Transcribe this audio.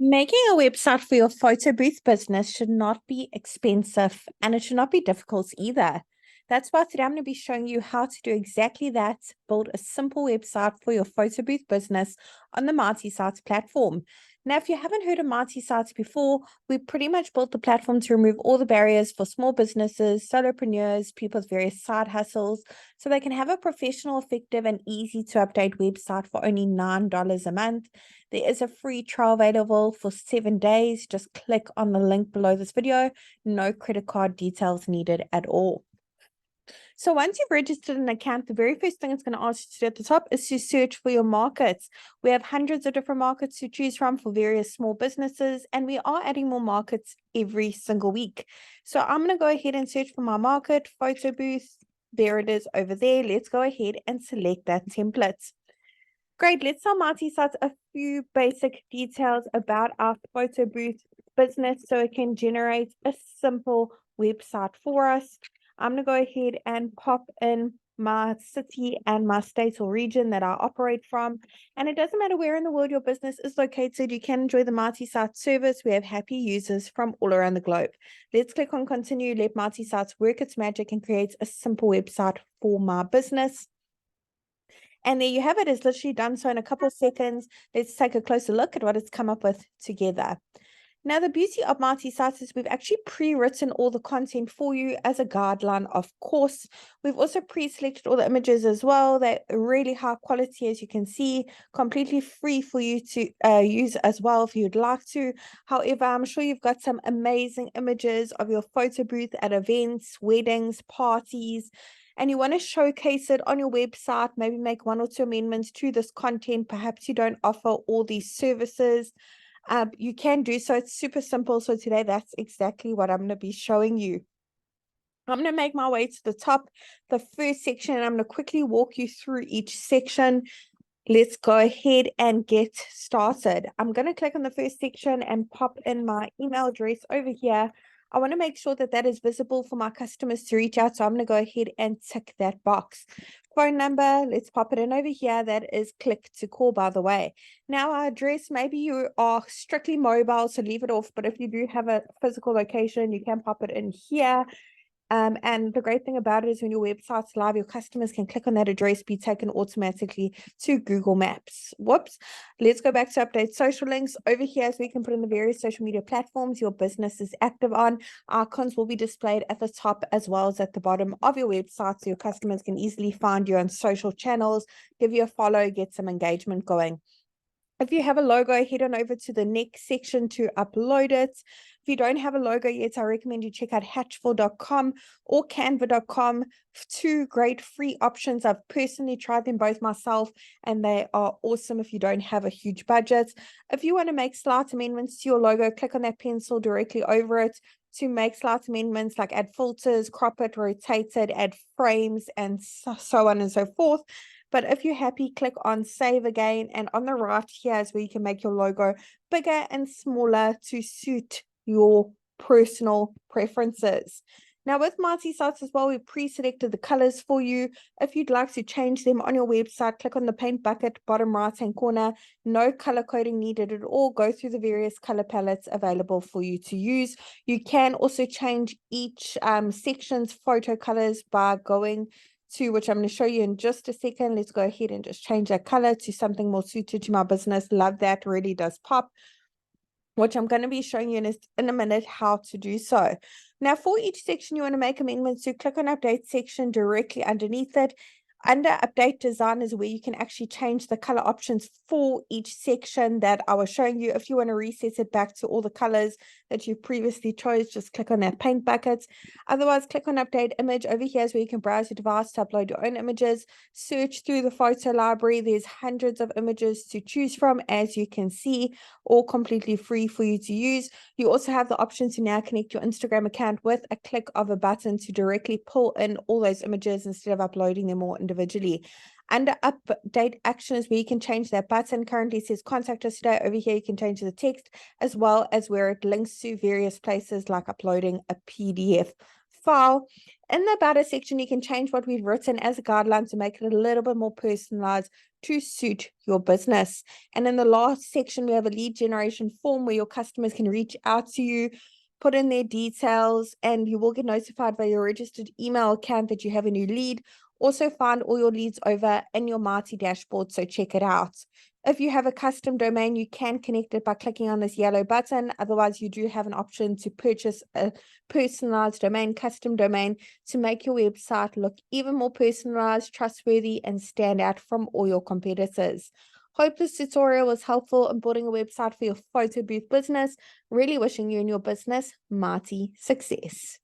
Making a website for your photo booth business should not be expensive and it should not be difficult either. That's why today I'm going to be showing you how to do exactly that. Build a simple website for your photo booth business on the MultiSites platform. Now, if you haven't heard of MultiSites before, we pretty much built the platform to remove all the barriers for small businesses, solopreneurs, people with various side hustles, so they can have a professional, effective, and easy to update website for only $9 a month. There is a free trial available for 7 days. Just click on the link below this video. No credit card details needed at all. So once you've registered an account, the very first thing it's going to ask you to do at the top is to search for your markets. We have hundreds of different markets to choose from for various small businesses, and we are adding more markets every single week. So I'm going to go ahead and search for my market, photo booth. There it is over there. Let's go ahead and select that template. Great, let's tell MultiSites a few basic details about our photo booth business so it can generate a simple website for us. I'm going to go ahead and pop in my city and my state or region that I operate from. And it doesn't matter where in the world your business is located, you can enjoy the MultiSites service. We have happy users from all around the globe. Let's click on continue, let MultiSites work its magic and create a simple website for my business. And there you have it. It's literally done so in a couple of seconds. Let's take a closer look at what it's come up with together. Now, the beauty of MultiSites is we've actually pre-written all the content for you as a guideline, of course. We've also pre-selected all the images as well. They're really high quality, as you can see, completely free for you to use as well if you'd like to. However, I'm sure you've got some amazing images of your photo booth at events, weddings, parties, and you want to showcase it on your website, maybe make 1 or 2 amendments to this content. Perhaps you don't offer all these services. You can do so. It's super simple. So today, that's exactly what I'm going to be showing you. I'm going to make my way to the top, the first section, and I'm going to quickly walk you through each section. Let's go ahead and get started. I'm going to click on the first section and pop in my email address over here. I want to make sure that that is visible for my customers to reach out. So I'm going to go ahead and tick that box. Phone number, let's pop it in over here. That is click to call, by the way. Now, our address, maybe you are strictly mobile, so leave it off. But if you do have a physical location, you can pop it in here. And the great thing about it is when your website's live, your customers can click on that address, be taken automatically to Google Maps. Whoops. Let's go back to update social links. Over here, so we can put in the various social media platforms your business is active on. Icons will be displayed at the top as well as at the bottom of your website, so your customers can easily find you on social channels, give you a follow, get some engagement going. If you have a logo, head on over to the next section to upload it. If you don't have a logo yet, I recommend you check out hatchful.com or canva.com. 2 great free options. I've personally tried them both myself, and they are awesome if you don't have a huge budget. If you want to make slight amendments to your logo, click on that pencil directly over it to make slight amendments like add filters, crop it, rotate it, add frames, and so on and so forth. But if you're happy, click on save again. And on the right here is where you can make your logo bigger and smaller to suit your personal preferences. Now with MultiSites as well, we pre-selected the colors for you. If you'd like to change them on your website, click on the paint bucket, bottom right-hand corner. No color coding needed at all. Go through the various color palettes available for you to use. You can also change each section's photo colors by going to, which I'm going to show you in just a second. Let's go ahead and just change that color to something more suited to my business. Love that, really does pop, which I'm going to be showing you in a minute how to do so. Now, for each section you want to make amendments to, click on update section directly underneath it. Under update design is where you can actually change the color options for each section that I was showing you. If you want to reset it back to all the colors that you previously chose, just click on that paint bucket. Otherwise, click on update image. Over here is where you can browse your device to upload your own images. Search through the photo library. There's hundreds of images to choose from, as you can see, all completely free for you to use. You also have the option to now connect your Instagram account with a click of a button to directly pull in all those images instead of uploading them all individually. Under update actions, where you can change that button. Currently it says contact us today. Over here you can change the text as well as where it links to various places like uploading a PDF file. In the about us section, you can change what we've written as a guideline to make it a little bit more personalized to suit your business. And in the last section, we have a lead generation form where your customers can reach out to you, put in their details, and you will get notified by your registered email account that you have a new lead. Also find all your leads over in your Marti dashboard, so check it out. If you have a custom domain, you can connect it by clicking on this yellow button. Otherwise, you do have an option to purchase a personalized domain, custom domain, to make your website look even more personalized, trustworthy, and stand out from all your competitors. Hope this tutorial was helpful in building a website for your photo booth business. Really wishing you and your business Marti success.